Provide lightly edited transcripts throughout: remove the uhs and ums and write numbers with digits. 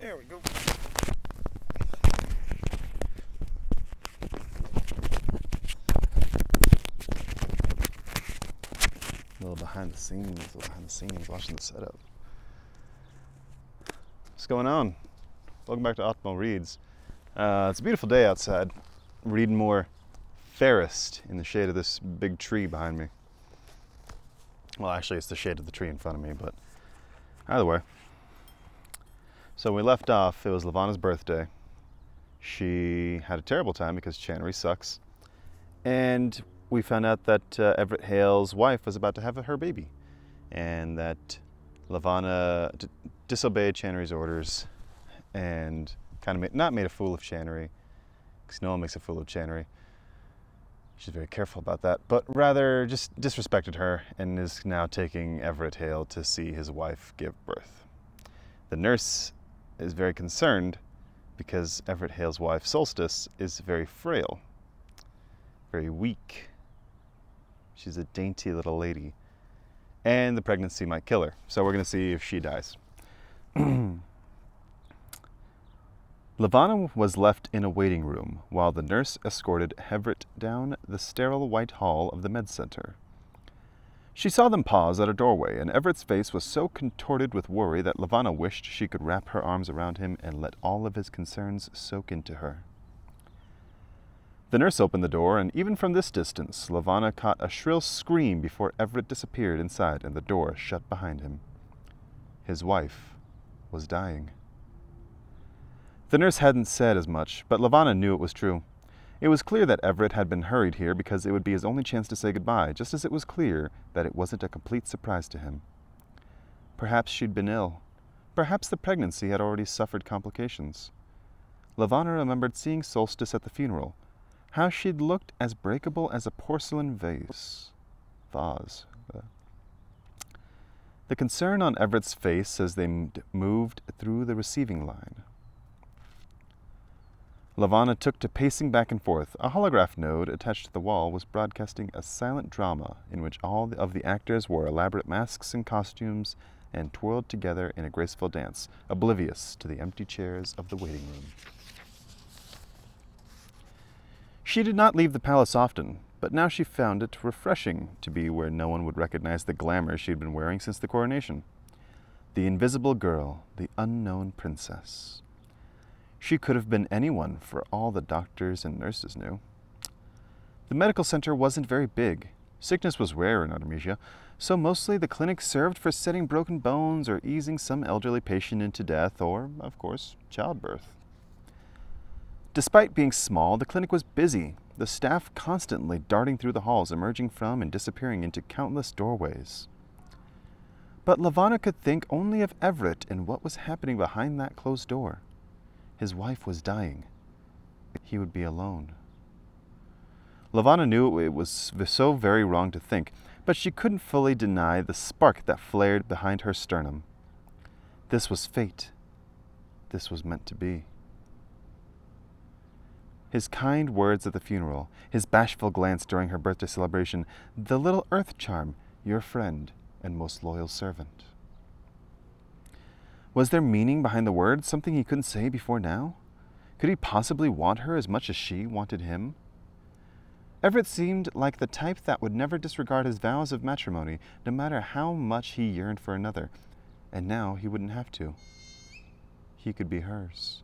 There we go. A little behind the scenes, watching the setup. What's going on? Welcome back to OptimalReads. It's a beautiful day outside. I'm reading more Fairest in the shade of this big tree behind me. Well, actually, it's the shade of the tree in front of me, but either way. So when we left off, it was Levanna's birthday. She had a terrible time because Channery sucks. And we found out that Evret Hayle's wife was about to have her baby. And that Levanna disobeyed Channery's orders and kind of not made a fool of Channery, because no one makes a fool of Channery. She's very careful about that, but rather just disrespected her and is now taking Evret Hayle to see his wife give birth. The nurse is very concerned because Evret Hayle's wife, Solstice, is very frail, very weak. She's a dainty little lady, and the pregnancy might kill her. So we're going to see if she dies. Levanna was left in a waiting room while the nurse escorted Evret down the sterile white hall of the med center. She saw them pause at a doorway, and Everett's face was so contorted with worry that Levanna wished she could wrap her arms around him and let all of his concerns soak into her. The nurse opened the door, and even from this distance, Levanna caught a shrill scream before Evret disappeared inside and the door shut behind him. His wife was dying. The nurse hadn't said as much, but Levanna knew it was true. It was clear that Evret had been hurried here because it would be his only chance to say goodbye, just as it was clear that it wasn't a complete surprise to him. Perhaps she'd been ill. Perhaps the pregnancy had already suffered complications. Levanna remembered seeing Solstice at the funeral, how she'd looked as breakable as a porcelain vase. The concern on Everett's face as they moved through the receiving line. Levanna took to pacing back and forth. A holograph node attached to the wall was broadcasting a silent drama in which all of the actors wore elaborate masks and costumes and twirled together in a graceful dance, oblivious to the empty chairs of the waiting room. She did not leave the palace often, but now she found it refreshing to be where no one would recognize the glamour she had been wearing since the coronation. The invisible girl, the unknown princess. She could have been anyone for all the doctors and nurses knew. The medical center wasn't very big. Sickness was rare in Artemisia, so mostly the clinic served for setting broken bones or easing some elderly patient into death or, of course, childbirth. Despite being small, the clinic was busy, the staff constantly darting through the halls, emerging from and disappearing into countless doorways. But Levanna could think only of Evret and what was happening behind that closed door. His wife was dying. He would be alone. Levanna knew it was so very wrong to think, but she couldn't fully deny the spark that flared behind her sternum. This was fate. This was meant to be. His kind words at the funeral, his bashful glance during her birthday celebration, the little earth charm, your friend and most loyal servant. Was there meaning behind the words, something he couldn't say before now? Could he possibly want her as much as she wanted him? Evret seemed like the type that would never disregard his vows of matrimony, no matter how much he yearned for another. And now he wouldn't have to. He could be hers.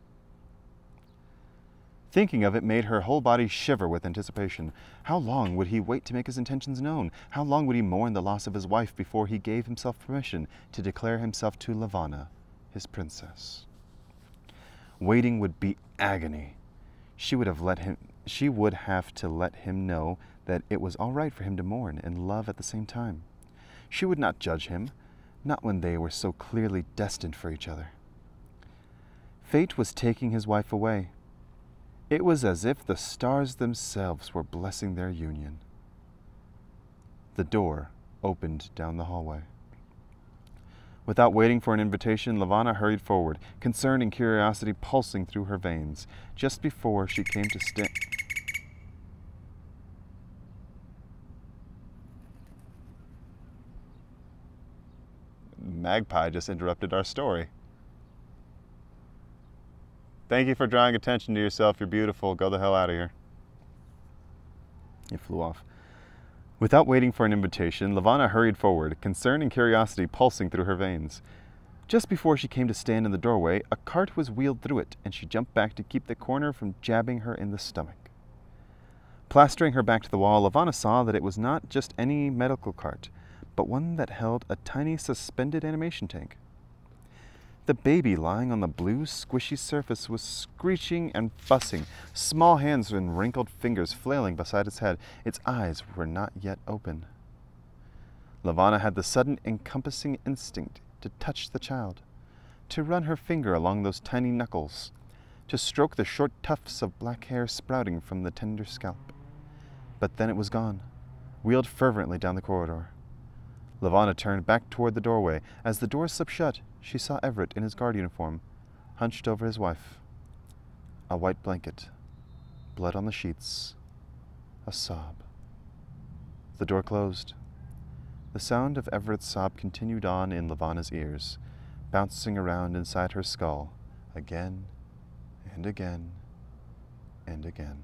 Thinking of it made her whole body shiver with anticipation. How long would he wait to make his intentions known? How long would he mourn the loss of his wife before he gave himself permission to declare himself to Levanna, his princess? Waiting would be agony. She would have to let him know that it was all right for him to mourn and love at the same time. She would not judge him, not when they were so clearly destined for each other. Fate was taking his wife away. It was as if the stars themselves were blessing their union. The door opened down the hallway. Without waiting for an invitation, Levanna hurried forward, concern and curiosity pulsing through her veins. Just before she came to stand... Magpie just interrupted our story. Thank you for drawing attention to yourself. You're beautiful. Go the hell out of here. He flew off. Without waiting for an invitation, Levanna hurried forward, concern and curiosity pulsing through her veins. Just before she came to stand in the doorway, a cart was wheeled through it, and she jumped back to keep the corner from jabbing her in the stomach. Plastering her back to the wall, Levanna saw that it was not just any medical cart, but one that held a tiny suspended animation tank. The baby lying on the blue, squishy surface was screeching and fussing, small hands and wrinkled fingers flailing beside its head. Its eyes were not yet open. Levanna had the sudden encompassing instinct to touch the child, to run her finger along those tiny knuckles, to stroke the short tufts of black hair sprouting from the tender scalp. But then it was gone, wheeled fervently down the corridor. Levanna turned back toward the doorway. As the door slipped shut, she saw Evret in his guard uniform, hunched over his wife. A white blanket, blood on the sheets, a sob. The door closed. The sound of Everett's sob continued on in Levanna's ears, bouncing around inside her skull, again and again and again.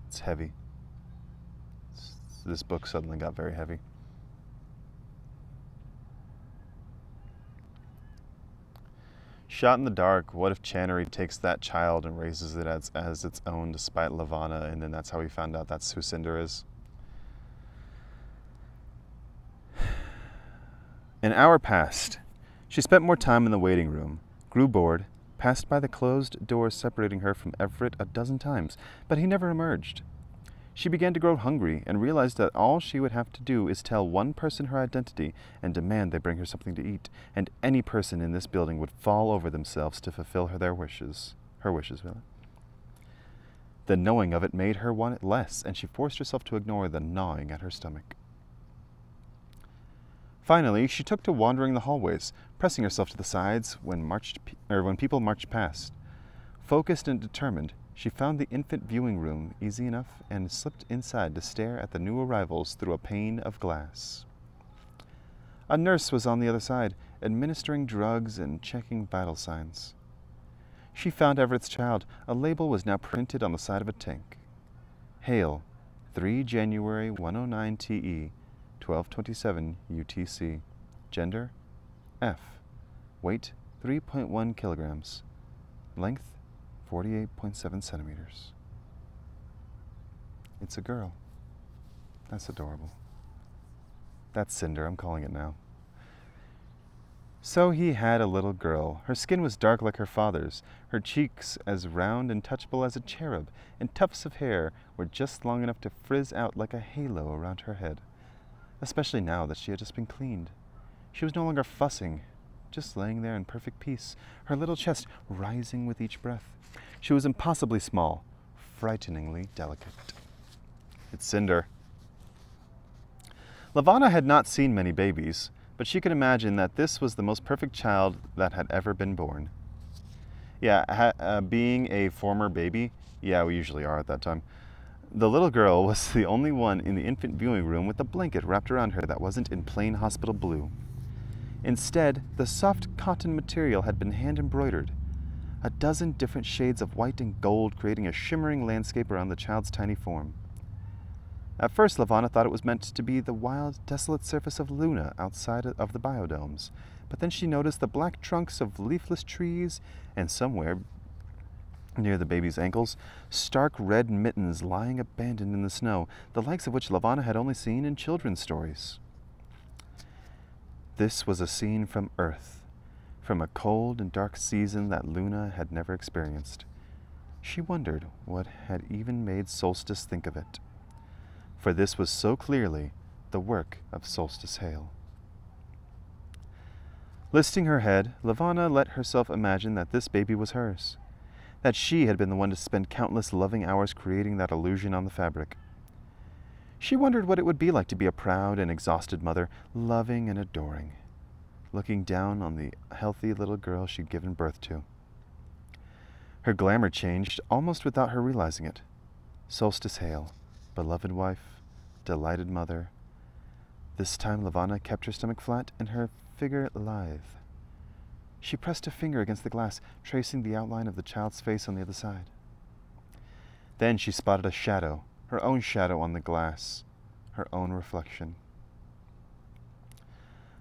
It's heavy. This book suddenly got very heavy. Shot in the dark, what if Channery takes that child and raises it as its own despite Levanna, and then that's how we found out that's who Cinder is? An hour passed. She spent more time in the waiting room, grew bored, passed by the closed door separating her from Evret a dozen times, but he never emerged. She began to grow hungry and realized that all she would have to do is tell one person her identity and demand they bring her something to eat, and any person in this building would fall over themselves to fulfill her wishes. The knowing of it made her want it less, and she forced herself to ignore the gnawing at her stomach. Finally, she took to wandering the hallways, pressing herself to the sides when people marched past. Focused and determined, she found the infant viewing room easy enough and slipped inside to stare at the new arrivals through a pane of glass. A nurse was on the other side, administering drugs and checking vital signs. She found Everett's child. A label was now printed on the side of a tank. Hayle, 3 January 109 TE, 1227 UTC. Gender, F. Weight, 3.1 kilograms. Length, 48.7 centimeters. It's a girl. That's adorable. That's Cinder, I'm calling it now. So he had a little girl. Her skin was dark like her father's, her cheeks as round and touchable as a cherub, and tufts of hair were just long enough to frizz out like a halo around her head. Especially now that she had just been cleaned. She was no longer fussing, just laying there in perfect peace, her little chest rising with each breath. She was impossibly small, frighteningly delicate. It's Cinder. Levanna had not seen many babies, but she could imagine that this was the most perfect child that had ever been born. Yeah, being a former baby, yeah, we usually are at that time, the little girl was the only one in the infant viewing room with a blanket wrapped around her that wasn't in plain hospital blue. Instead, the soft cotton material had been hand-embroidered, a dozen different shades of white and gold creating a shimmering landscape around the child's tiny form. At first, Levanna thought it was meant to be the wild, desolate surface of Luna outside of the biodomes, but then she noticed the black trunks of leafless trees, and somewhere near the baby's ankles, stark red mittens lying abandoned in the snow, the likes of which Levanna had only seen in children's stories. This was a scene from Earth, from a cold and dark season that Luna had never experienced. She wondered what had even made Solstice think of it, for this was so clearly the work of Solstice Hayle. Lifting her head, Levanna let herself imagine that this baby was hers, that she had been the one to spend countless loving hours creating that illusion on the fabric. She wondered what it would be like to be a proud and exhausted mother, loving and adoring, looking down on the healthy little girl she'd given birth to. Her glamour changed almost without her realizing it. Solstice Hayle, beloved wife, delighted mother. This time Levanna kept her stomach flat and her figure lithe. She pressed a finger against the glass, tracing the outline of the child's face on the other side. Then she spotted a shadow, her own shadow on the glass, her own reflection.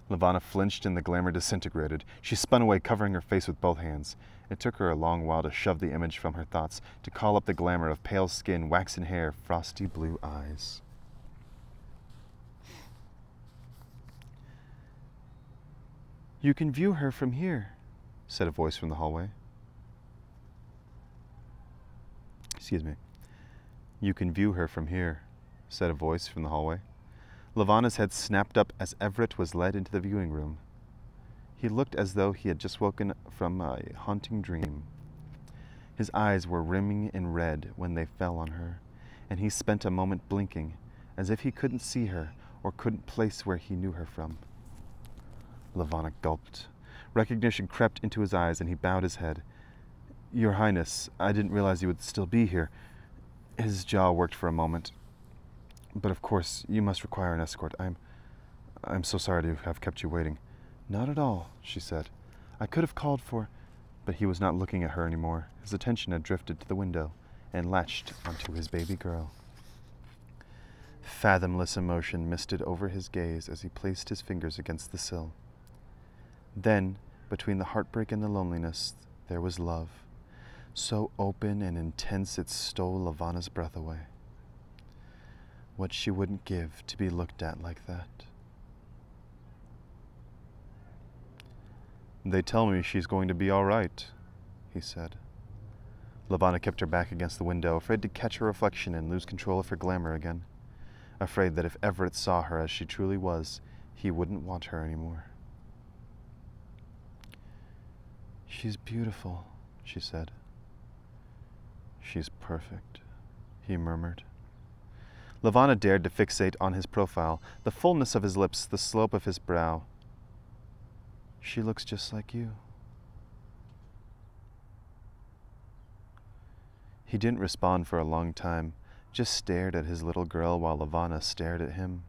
Levanna flinched and the glamour disintegrated. She spun away, covering her face with both hands. It took her a long while to shove the image from her thoughts, to call up the glamour of pale skin, waxen hair, frosty blue eyes. "You can view her from here," said a voice from the hallway. Excuse me. "You can view her from here," said a voice from the hallway. Levanna's head snapped up as Evret was led into the viewing room. He looked as though he had just woken from a haunting dream. His eyes were rimming in red when they fell on her, and he spent a moment blinking, as if he couldn't see her or couldn't place where he knew her from. Levanna gulped. Recognition crept into his eyes, and he bowed his head. "Your Highness, I didn't realize you would still be here." His jaw worked for a moment. "But of course, you must require an escort. I'm so sorry to have kept you waiting." "Not at all," she said. "I could have called for—" But he was not looking at her anymore. His attention had drifted to the window and latched onto his baby girl. Fathomless emotion misted over his gaze as he placed his fingers against the sill. Then, between the heartbreak and the loneliness, there was love, so open and intense it stole Levanna's breath away. What she wouldn't give to be looked at like that. "They tell me she's going to be all right," he said. Levanna kept her back against the window, afraid to catch her reflection and lose control of her glamour again. Afraid that if Evret saw her as she truly was, he wouldn't want her anymore. "She's beautiful," she said. "She's perfect," he murmured. Levanna dared to fixate on his profile, the fullness of his lips, the slope of his brow. "She looks just like you." He didn't respond for a long time, just stared at his little girl while Levanna stared at him.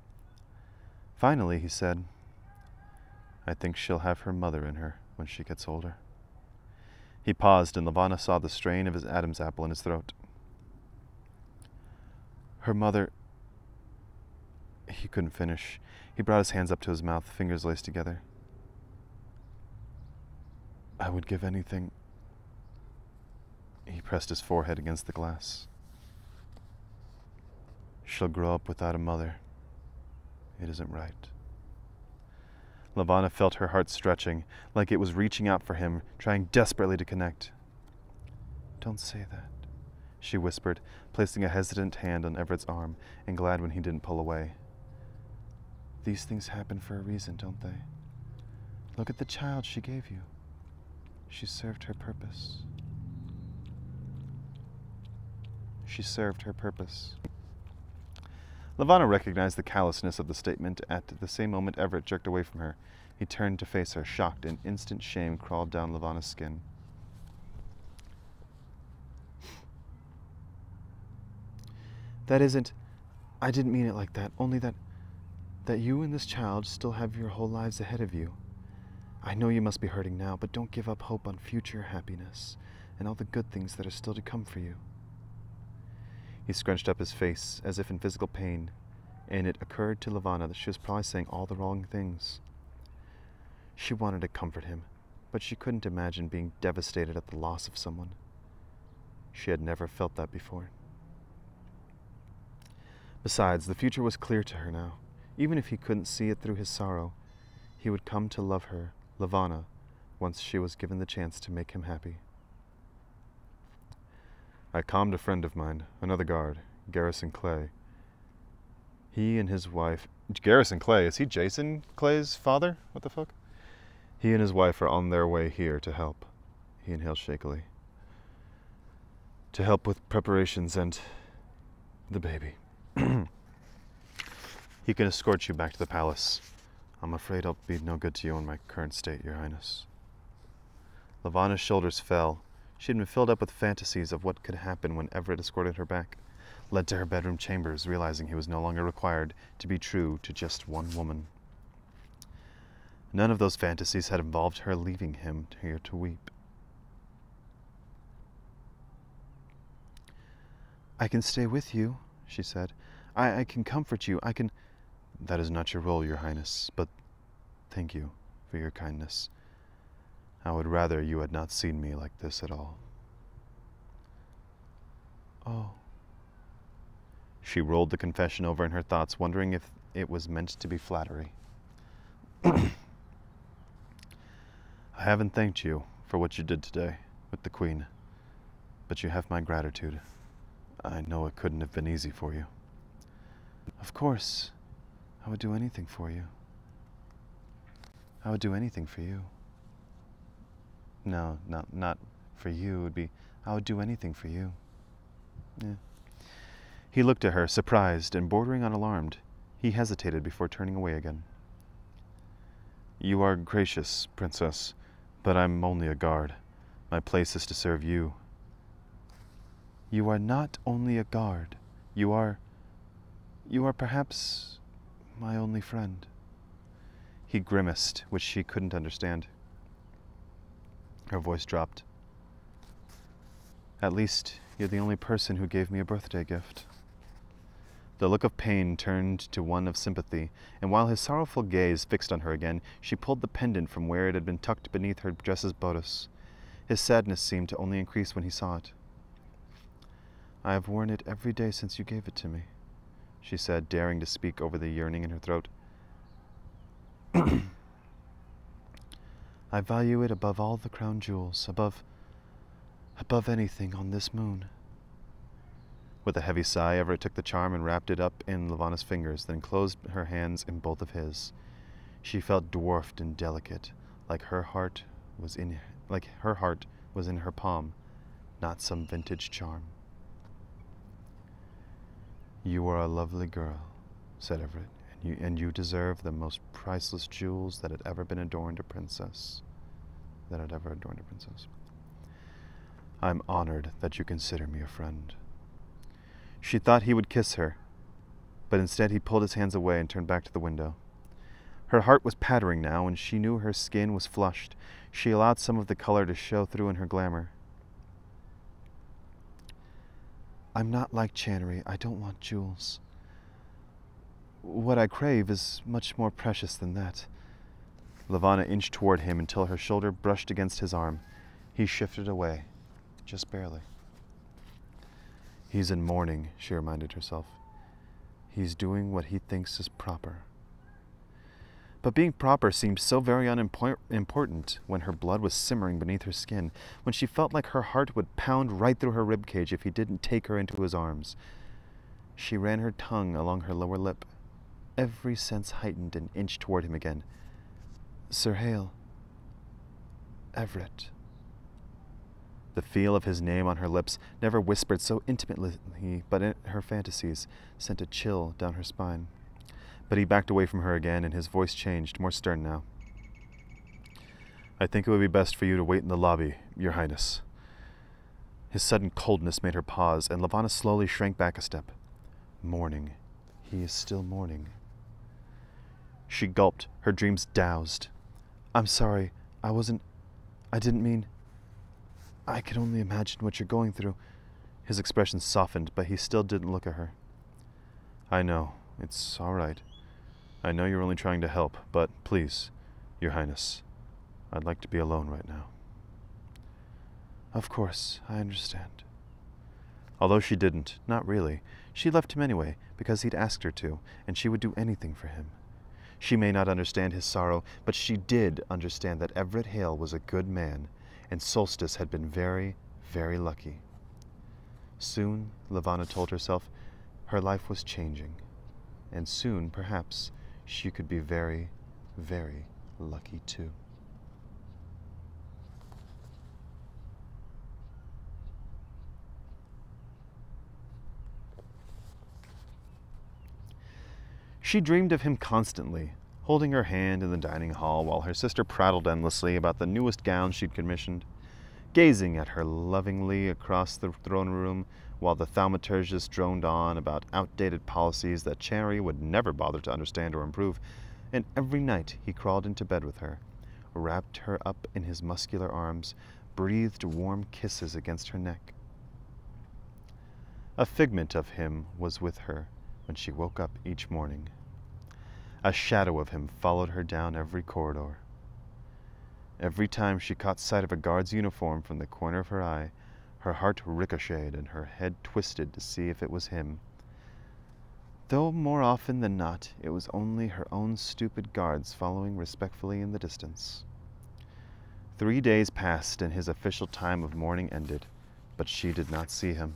Finally, he said, "I think she'll have her mother in her when she gets older." He paused, and Levanna saw the strain of his Adam's apple in his throat. "Her mother—" He couldn't finish. He brought his hands up to his mouth, fingers laced together. "I would give anything—" He pressed his forehead against the glass. "She'll grow up without a mother. It isn't right." Levanna felt her heart stretching, like it was reaching out for him, trying desperately to connect. "Don't say that," she whispered, placing a hesitant hand on Everett's arm, and glad when he didn't pull away. "These things happen for a reason, don't they? Look at the child she gave you. She served her purpose." She served her purpose. Levanna recognized the callousness of the statement. At the same moment Evret jerked away from her. He turned to face her, shocked, and instant shame crawled down Levanna's skin. "That isn't— I didn't mean it like that, only that you and this child still have your whole lives ahead of you. I know you must be hurting now, but don't give up hope on future happiness and all the good things that are still to come for you." He scrunched up his face, as if in physical pain, and it occurred to Levanna that she was probably saying all the wrong things. She wanted to comfort him, but she couldn't imagine being devastated at the loss of someone. She had never felt that before. Besides, the future was clear to her now. Even if he couldn't see it through his sorrow, he would come to love her, Levanna, once she was given the chance to make him happy. "I calmed a friend of mine, another guard, Garrison Clay. He and his wife—" Garrison Clay? Is he Jason Clay's father? What the fuck? "He and his wife are on their way here to help." He inhaled shakily. "To help with preparations and the baby. He can escort you back to the palace. I'm afraid I'll be no good to you in my current state, Your Highness." Levanna's shoulders fell. She had been filled up with fantasies of what could happen when Evret escorted her back, led to her bedroom chambers, realizing he was no longer required to be true to just one woman. None of those fantasies had involved her leaving him here to weep. "I can stay with you," she said. I can comfort you. I can—" "That is not your role, Your Highness, but thank you for your kindness. I would rather you had not seen me like this at all." "Oh." She rolled the confession over in her thoughts, wondering if it was meant to be flattery. "I haven't thanked you for what you did today with the Queen, but you have my gratitude. I know it couldn't have been easy for you." "Of course. I would do anything for you. I would do anything for you." "No, not for you. It would be, I would do anything for you." Yeah. He looked at her, surprised and bordering on alarmed. He hesitated before turning away again. "You are gracious, Princess, but I'm only a guard. My place is to serve you." "You are not only a guard. You are perhaps my only friend." He grimaced, which she couldn't understand. Her voice dropped. "At least you're the only person who gave me a birthday gift." The look of pain turned to one of sympathy, and while his sorrowful gaze fixed on her again, she pulled the pendant from where it had been tucked beneath her dress's bodice. His sadness seemed to only increase when he saw it. "I have worn it every day since you gave it to me," she said, daring to speak over the yearning in her throat. "I value it above all the crown jewels, above anything on this moon." With a heavy sigh, Evret took the charm and wrapped it up in Levanna's fingers, then closed her hands in both of his. She felt dwarfed and delicate, like her heart was in her palm, not some vintage charm. "You are a lovely girl," said Evret, and you deserve the most priceless jewels that had ever adorned a princess. I'm honored that you consider me a friend." She thought he would kiss her, but instead he pulled his hands away and turned back to the window. Her heart was pattering now, and she knew her skin was flushed. She allowed some of the color to show through in her glamour. "I'm not like Channery. I don't want jewels. What I crave is much more precious than that." Levanna inched toward him until her shoulder brushed against his arm. He shifted away, just barely. "He's in mourning," she reminded herself. "He's doing what he thinks is proper." But being proper seemed so very unimportant when her blood was simmering beneath her skin, when she felt like her heart would pound right through her ribcage if he didn't take her into his arms. She ran her tongue along her lower lip. Every sense heightened and inched toward him again. "Sir Hayle. Evret." The feel of his name on her lips, never whispered so intimately, but in her fantasies, sent a chill down her spine. But he backed away from her again, and his voice changed, more stern now. "I think it would be best for you to wait in the lobby, Your Highness." His sudden coldness made her pause, and Levanna slowly shrank back a step. Mourning. He is still mourning. She gulped, her dreams doused. "I'm sorry. I didn't mean... I can only imagine what you're going through." His expression softened, but he still didn't look at her. "I know. It's all right. I know you're only trying to help, but please, Your Highness, I'd like to be alone right now." "Of course, I understand." Although she didn't, not really. She left him anyway, because he'd asked her to, and she would do anything for him. She may not understand his sorrow, but she did understand that Evret Hayle was a good man, and Solstice had been very, very lucky. Soon, Levanna told herself, her life was changing, and soon, perhaps, she could be very, very lucky too. She dreamed of him constantly, holding her hand in the dining hall while her sister prattled endlessly about the newest gowns she'd commissioned. gazing at her lovingly across the throne room while the thaumaturgist droned on about outdated policies that Cherry would never bother to understand or improve, and every night he crawled into bed with her, wrapped her up in his muscular arms, breathed warm kisses against her neck. A figment of him was with her when she woke up each morning. A shadow of him followed her down every corridor. Every time she caught sight of a guard's uniform from the corner of her eye, her heart ricocheted and her head twisted to see if it was him. Though more often than not, it was only her own stupid guards following respectfully in the distance. 3 days passed and his official time of mourning ended, but she did not see him.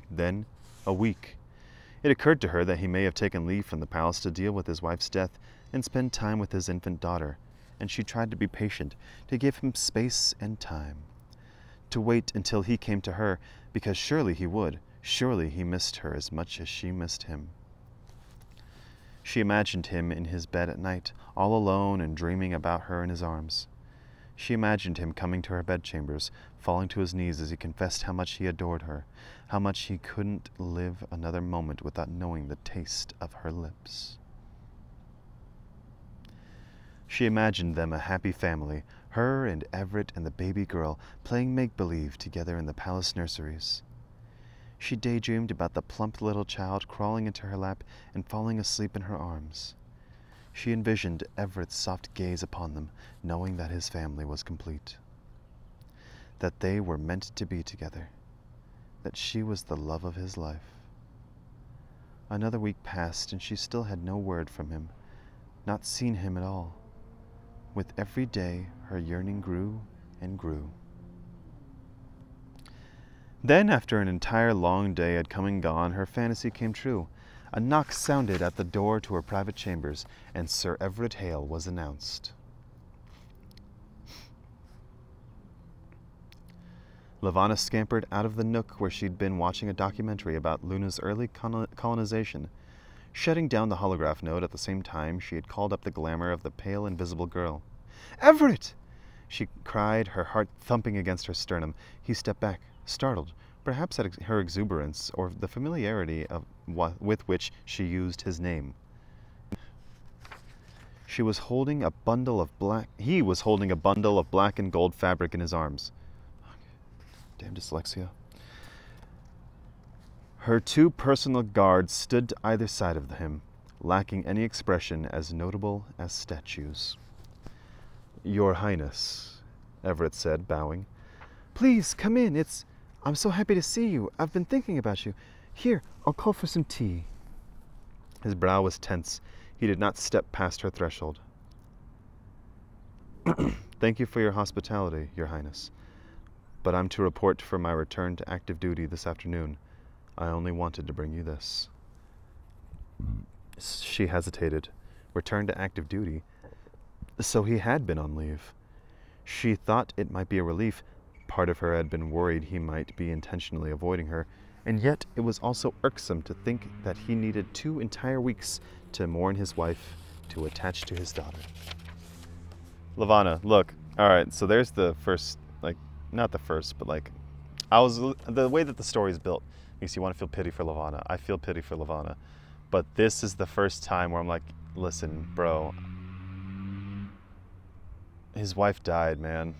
Then, a week. It occurred to her that he may have taken leave from the palace to deal with his wife's death and spend time with his infant daughter, and she tried to be patient, to give him space and time, to wait until he came to her, because surely he would. Surely he missed her as much as she missed him. She imagined him in his bed at night, all alone and dreaming about her in his arms. She imagined him coming to her bedchambers, falling to his knees as he confessed how much he adored her, how much he couldn't live another moment without knowing the taste of her lips. She imagined them a happy family, her and Evret and the baby girl, playing make-believe together in the palace nurseries. She daydreamed about the plump little child crawling into her lap and falling asleep in her arms. She envisioned Everett's soft gaze upon them, knowing that his family was complete, that they were meant to be together, that she was the love of his life. Another week passed, and she still had no word from him, not seen him at all. With every day, her yearning grew and grew. Then, after an entire long day had come and gone, her fantasy came true. A knock sounded at the door to her private chambers, and Sir Evret Hayle was announced. Levanna scampered out of the nook where she'd been watching a documentary about Luna's early colonization, shutting down the holograph note at the same time she had called up the glamour of the pale, invisible girl. "Everett!" she cried, her heart thumping against her sternum. He stepped back, startled, perhaps at her exuberance or the familiarity with which she used his name. He was holding a bundle of black and gold fabric in his arms. Damn dyslexia. Her 2 personal guards stood to either side of him, lacking any expression, as notable as statues. "Your Highness," Everett said, bowing. "Please, come in. I'm so happy to see you. I've been thinking about you. Here, I'll call for some tea." His brow was tense. He did not step past her threshold. "Thank you for your hospitality, Your Highness. But I'm to report for my return to active duty this afternoon. I only wanted to bring you this." She hesitated. Return to active duty? So he had been on leave. She thought it might be a relief. Part of her had been worried he might be intentionally avoiding her, and yet it was also irksome to think that he needed 2 entire weeks to mourn his wife, to attach to his daughter. "Levanna, look, alright, so there's the first, not the first, but the way that the story is built makes you want to feel pity for Levanna. I feel pity for Levanna. But this is the first time where I'm like, listen, bro, his wife died, man.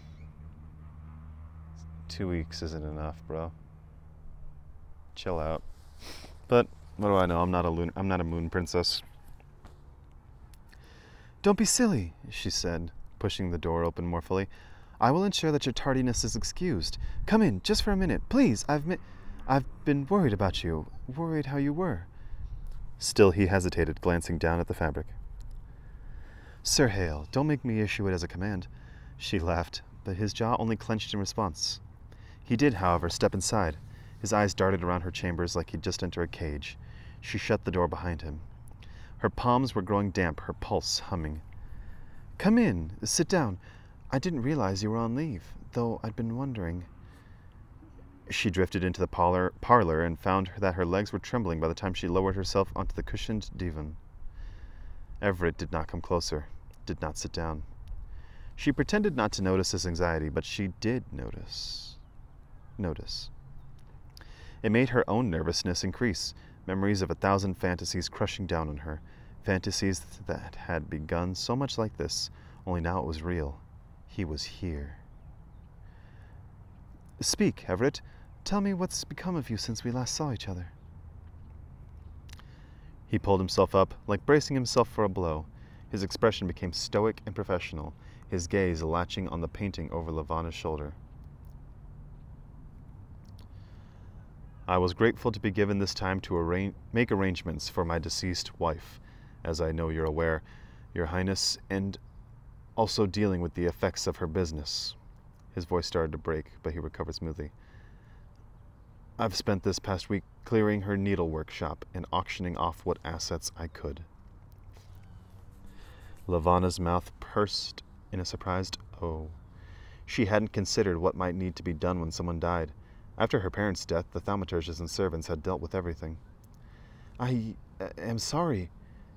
2 weeks isn't enough, bro. Chill out." But what do I know? I'm not a moon princess. "Don't be silly," she said, pushing the door open more fully. "I will ensure that your tardiness is excused. Come in, just for a minute, please. I've been worried about you, worried how you were." Still he hesitated, glancing down at the fabric. "Sir Hayle, don't make me issue it as a command." She laughed, but his jaw only clenched in response. He did, however, step inside. His eyes darted around her chambers like he'd just entered a cage. She shut the door behind him. Her palms were growing damp, her pulse humming. "Come in, sit down. I didn't realize you were on leave, though I'd been wondering." She drifted into the parlor and found that her legs were trembling by the time she lowered herself onto the cushioned divan. Everett did not come closer, did not sit down. She pretended not to notice his anxiety, but she did notice. It made her own nervousness increase, memories of 1,000 fantasies crushing down on her, fantasies that had begun so much like this, only now it was real. He was here. "Speak, Evret. Tell me what's become of you since we last saw each other." He pulled himself up, like bracing himself for a blow. His expression became stoic and professional, his gaze latching on the painting over Levanna's shoulder. "I was grateful to be given this time to make arrangements for my deceased wife, as I know you're aware, Your Highness, and also dealing with the effects of her business." His voice started to break, but he recovered smoothly. "I've spent this past week clearing her needlework shop and auctioning off what assets I could." Levanna's mouth pursed in a surprised "oh." She hadn't considered what might need to be done when someone died. After her parents' death, the thaumaturges and servants had dealt with everything. I am sorry,"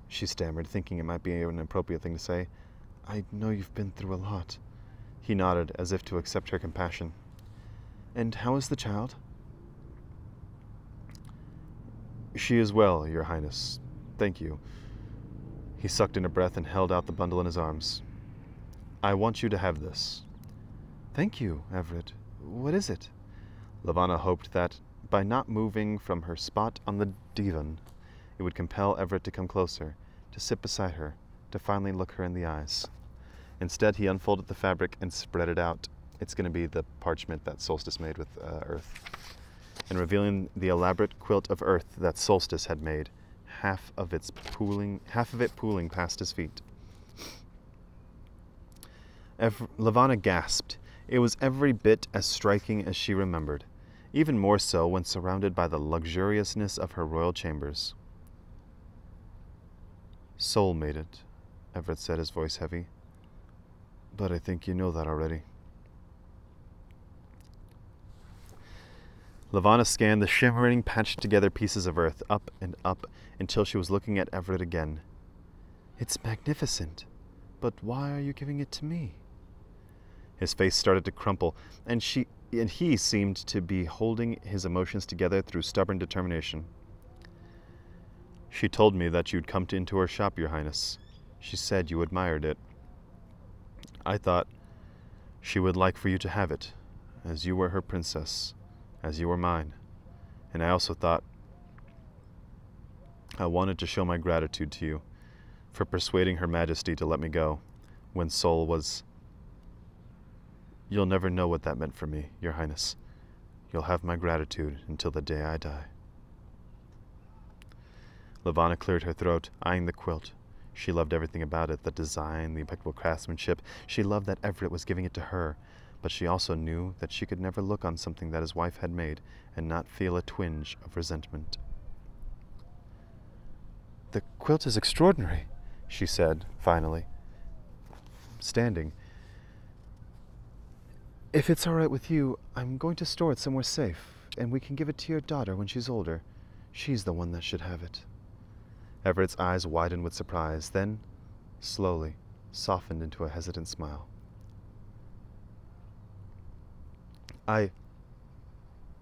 she stammered, thinking it might be an appropriate thing to say. "I know you've been through a lot." He nodded, as if to accept her compassion. "And how is the child?" "She is well, Your Highness. Thank you." He sucked in a breath and held out the bundle in his arms. "I want you to have this." "Thank you, Evret. What is it?" Levanna hoped that, by not moving from her spot on the divan, it would compel Evret to come closer, to sit beside her, to finally look her in the eyes. Instead, he unfolded the fabric and spread it out. It's going to be the parchment that Solstice made with Earth. And revealing the elaborate quilt of Earth that Solstice had made, half of it pooling past his feet. Levanna gasped. It was every bit as striking as she remembered, even more so when surrounded by the luxuriousness of her royal chambers. "Sol made it," Evret said, his voice heavy. "But I think you know that already." Levanna scanned the shimmering, patched-together pieces of Earth up and up until she was looking at Evret again. "It's magnificent, but why are you giving it to me?" His face started to crumple, and he seemed to be holding his emotions together through stubborn determination. "She told me that you'd come into her shop, Your Highness. She said you admired it. I thought she would like for you to have it, as you were her princess, as you were mine. And I also thought I wanted to show my gratitude to you for persuading Her Majesty to let me go when Sol was... You'll never know what that meant for me, Your Highness. You'll have my gratitude until the day I die." Levanna cleared her throat, eyeing the quilt. She loved everything about it, the design, the impeccable craftsmanship. She loved that Evret was giving it to her, but she also knew that she could never look on something that his wife had made and not feel a twinge of resentment. "The quilt is extraordinary," she said, finally, standing. "If it's all right with you, I'm going to store it somewhere safe, and we can give it to your daughter when she's older. She's the one that should have it." Everett's eyes widened with surprise, then, slowly, softened into a hesitant smile.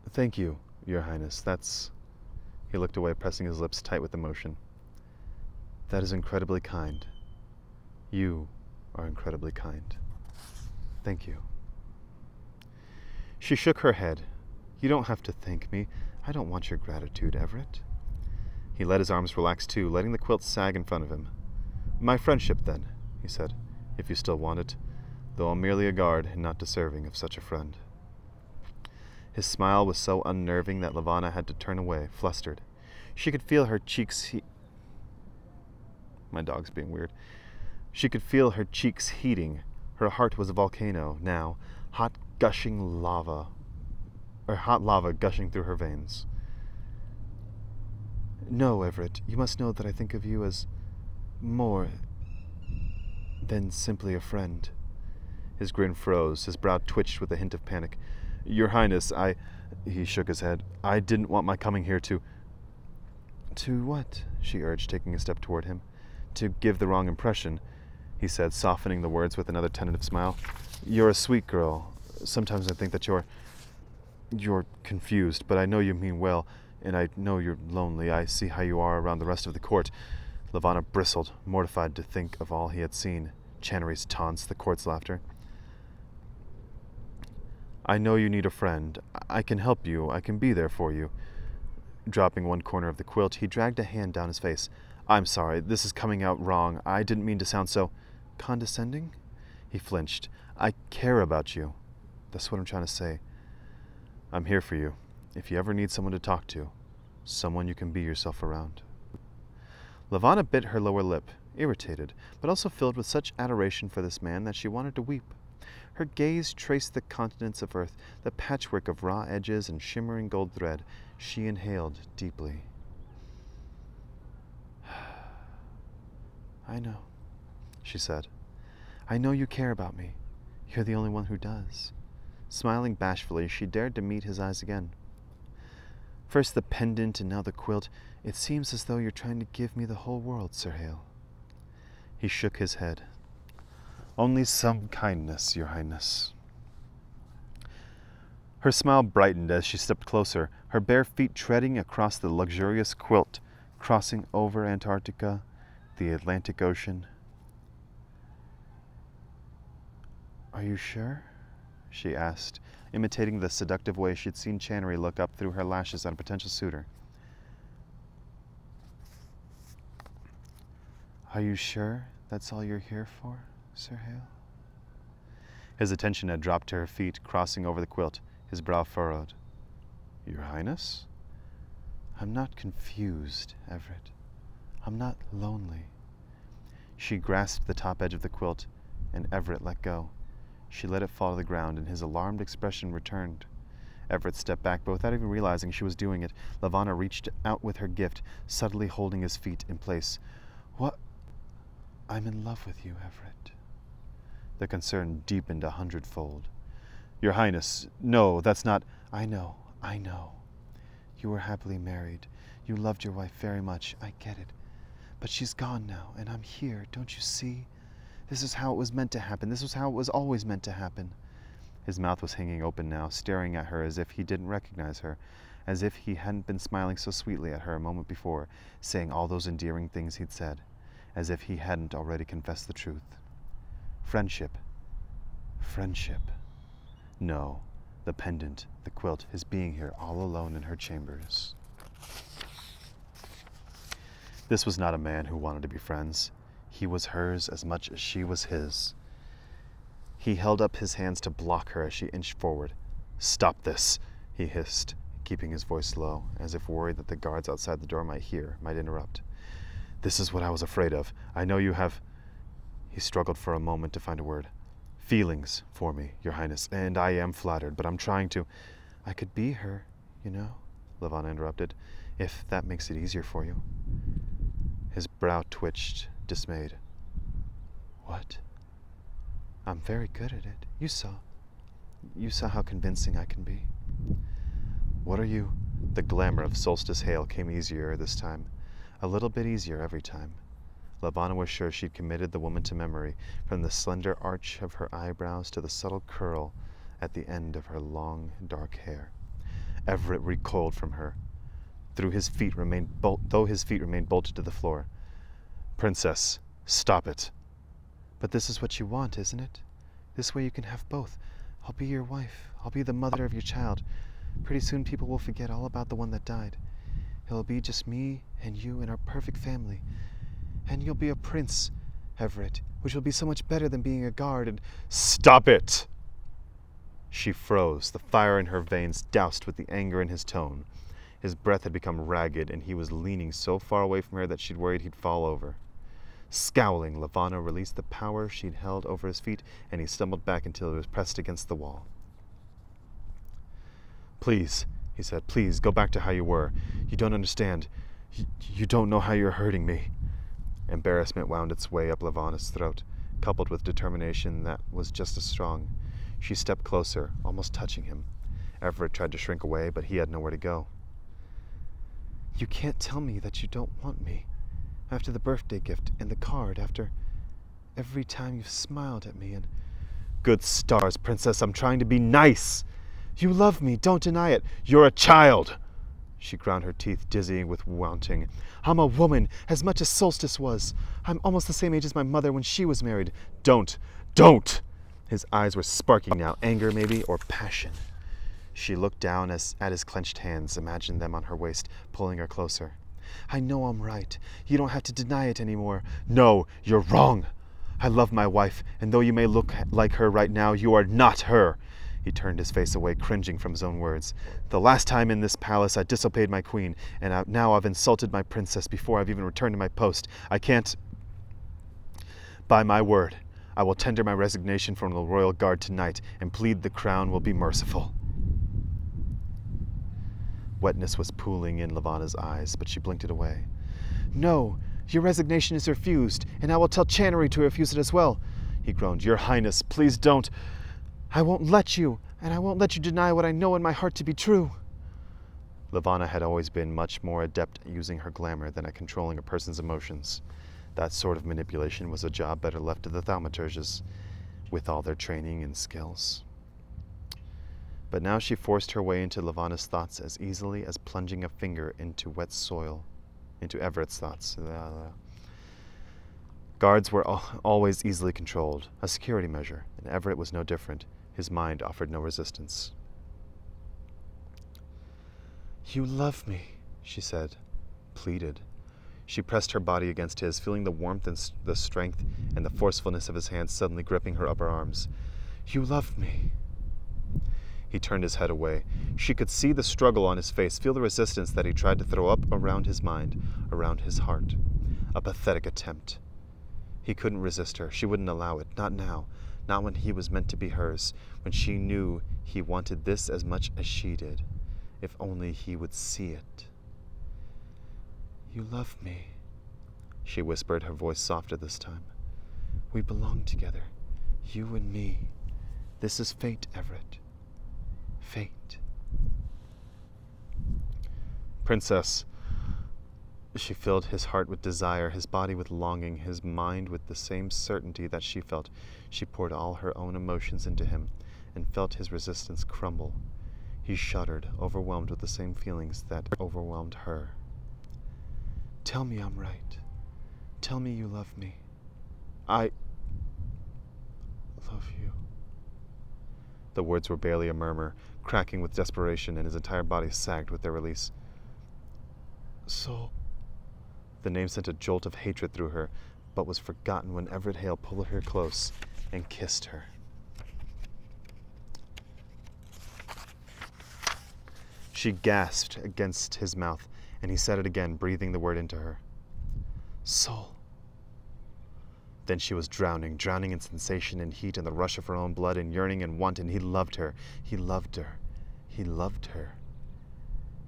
Thank you, Your Highness. That's..." He looked away, pressing his lips tight with emotion. "That is incredibly kind. You are incredibly kind. Thank you." She shook her head. "You don't have to thank me. I don't want your gratitude, Evret." He let his arms relax too, letting the quilt sag in front of him. "My friendship, then," he said, "if you still want it, though I'm merely a guard and not deserving of such a friend." His smile was so unnerving that Levanna had to turn away, flustered. She could feel her cheeks My dog's being weird. She could feel her cheeks heating. Her heart was a volcano, now, hot lava gushing through her veins. "No, Evret, you must know that I think of you as more than simply a friend." His grin froze, his brow twitched with a hint of panic. "Your Highness, He shook his head. "I didn't want my coming here to..." "To what?" she urged, taking a step toward him. "To give the wrong impression." he said, softening the words with another tentative smile. You're a sweet girl. Sometimes I think that you're confused, but I know you mean well, and I know you're lonely. I see how you are around the rest of the court. Levanna bristled, mortified to think of all he had seen. Channery's taunts, the court's laughter. I know you need a friend. I can help you. I can be there for you. Dropping one corner of the quilt, he dragged a hand down his face. I'm sorry, this is coming out wrong. I didn't mean to sound so condescending. He flinched. I care about you. That's what I'm trying to say. I'm here for you. If you ever need someone to talk to, someone you can be yourself around. Levanna bit her lower lip, irritated, but also filled with such adoration for this man that she wanted to weep. Her gaze traced the continents of earth, the patchwork of raw edges and shimmering gold thread. She inhaled deeply. I know, she said. I know you care about me. You're the only one who does. Smiling bashfully, she dared to meet his eyes again. First the pendant and now the quilt. It seems as though you're trying to give me the whole world, Sir Hayle. He shook his head. Only some kindness, Your Highness. Her smile brightened as she stepped closer, her bare feet treading across the luxurious quilt, crossing over Antarctica, the Atlantic Ocean. Are you sure? She asked, imitating the seductive way she'd seen Channery look up through her lashes at a potential suitor. Are you sure that's all you're here for, Sir Hayle? His attention had dropped to her feet, crossing over the quilt, his brow furrowed. Your Highness? I'm not confused, Evret. I'm not lonely. She grasped the top edge of the quilt, and Evret let go. She let it fall to the ground, and his alarmed expression returned. Evret stepped back, but without even realizing she was doing it, Levanna reached out with her gift, subtly holding his feet in place. What? I'm in love with you, Evret. The concern deepened 100-fold. Your Highness, no, that's not... I know. You were happily married. You loved your wife very much. I get it. But she's gone now, and I'm here. Don't you see? This is how it was meant to happen. This was how it was always meant to happen. His mouth was hanging open now, staring at her as if he didn't recognize her, as if he hadn't been smiling so sweetly at her a moment before, saying all those endearing things he'd said, as if he hadn't already confessed the truth. Friendship. No, the pendant, the quilt, his being here all alone in her chambers. This was not a man who wanted to be friends. He was hers as much as she was his. He held up his hands to block her as she inched forward. Stop this, he hissed, keeping his voice low, as if worried that the guards outside the door might interrupt. This is what I was afraid of. I know you have... He struggled for a moment to find a word. Feelings for me, Your Highness, and I am flattered, but I'm trying to... I could be her, you know, Levanna interrupted, if that makes it easier for you. His brow twitched, dismayed. What? I'm very good at it. You saw how convincing I can be. What are you? The glamour of Solstice Hayle came easier this time. A little bit easier every time. Levanna was sure she'd committed the woman to memory, from the slender arch of her eyebrows to the subtle curl at the end of her long, dark hair. Evret recoiled from her, though his feet remained bolted to the floor. Princess, stop it. But this is what you want, isn't it? This way you can have both. I'll be your wife. I'll be the mother of your child. Pretty soon people will forget all about the one that died. It'll be just me and you and our perfect family. And you'll be a prince, Evret, which will be so much better than being a guard and... Stop it! She froze, the fire in her veins doused with the anger in his tone. His breath had become ragged, and he was leaning so far away from her that she'd worried he'd fall over. Scowling, Levanna released the power she'd held over his feet, and he stumbled back until he was pressed against the wall. Please, he said, please, go back to how you were. You don't understand. You don't know how you're hurting me. Embarrassment wound its way up Levanna's throat, coupled with determination that was just as strong. She stepped closer, almost touching him. Evret tried to shrink away, but he had nowhere to go. You can't tell me that you don't want me. After the birthday gift and the card, after Every time you've smiled at me and... Good stars, Princess, I'm trying to be nice. You love me, don't deny it. You're a child. She ground her teeth, dizzy with wanting. I'm a woman, as much as Solstice was. I'm almost the same age as my mother when she was married. Don't! His eyes were sparking now, anger maybe, or passion. She looked down at his clenched hands, imagined them on her waist, pulling her closer. I know I'm right. You don't have to deny it anymore. No, you're wrong. I love my wife, and though you may look like her right now, you are not her. He turned his face away, cringing from his own words. The last time in this palace I disobeyed my queen, and now I've insulted my princess before I've even returned to my post. I can't... By my word, I will tender my resignation from the royal guard tonight, and plead the crown will be merciful. Wetness was pooling in Levanna's eyes, but she blinked it away. No, your resignation is refused, and I will tell Channery to refuse it as well. He groaned. Your Highness, please don't. I won't let you, and I won't let you deny what I know in my heart to be true. Levanna had always been much more adept at using her glamour than at controlling a person's emotions. That sort of manipulation was a job better left to the thaumaturges, with all their training and skills. But now she forced her way into Levanna's thoughts as easily as plunging a finger into wet soil, into Evret's thoughts. Guards were always easily controlled, a security measure, and Evret was no different. His mind offered no resistance. You love me, she said, pleaded. She pressed her body against his, feeling the warmth and the strength and the forcefulness of his hands suddenly gripping her upper arms. You love me. He turned his head away. She could see the struggle on his face, feel the resistance that he tried to throw up around his mind, around his heart. A pathetic attempt. He couldn't resist her. She wouldn't allow it. Not now. Not when he was meant to be hers. When she knew he wanted this as much as she did. If only he would see it. You love me, she whispered, her voice softer this time. We belong together. You and me. This is fate, Evret. Fate. Princess. She filled his heart with desire, his body with longing, his mind with the same certainty that she felt. She poured all her own emotions into him, and felt his resistance crumble. He shuddered, overwhelmed with the same feelings that overwhelmed her. Tell me I'm right. Tell me you love me. I love you. The words were barely a murmur, cracking with desperation, and his entire body sagged with their release. So... The name sent a jolt of hatred through her, but was forgotten when Evret Hayle pulled her close and kissed her. She gasped against his mouth, and he said it again, breathing the word into her. Soul. Then she was drowning in sensation and heat and the rush of her own blood and yearning and want, and he loved her. He loved her. He loved her.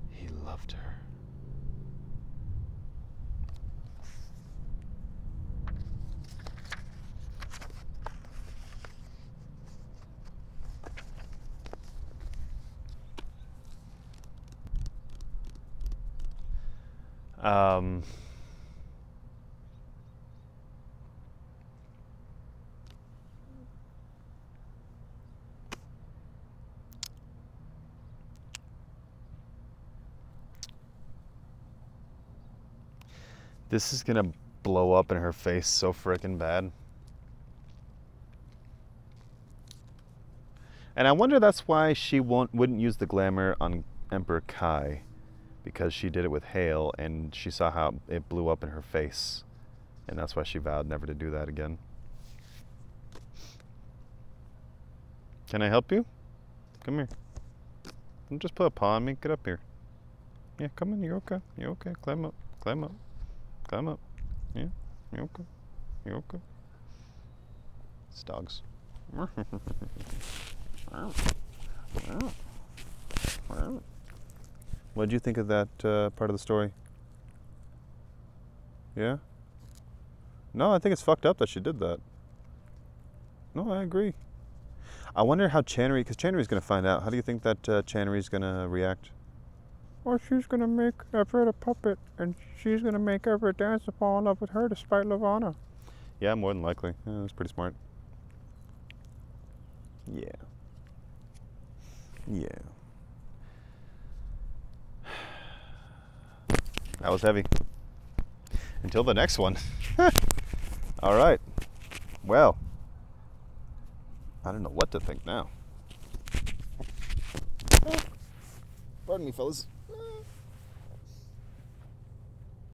He loved her. This is gonna blow up in her face so frickin' bad. And I wonder that's why she wouldn't use the glamour on Emperor Kai, because she did it with Hayle and she saw how it blew up in her face. And that's why she vowed never to do that again. Can I help you? Come here. Don't just put a paw on me. Get up here. Yeah, come in. You're okay. You're okay. Climb up. Climb up. Climb up. Yeah, you're okay. You're okay. It's dogs. What did you think of that part of the story? Yeah? No, I think it's fucked up that she did that. No, I agree. I wonder how Channery, because Channery's going to find out. How do you think that Channery's going to react? Or she's going to make Evret a puppet, and she's going to make Evret dance and fall in love with her despite Levanna. Yeah, more than likely. Yeah, that's pretty smart. Yeah. Yeah. That was heavy. Until the next one. All right. Well, I don't know what to think now. Pardon me, fellas.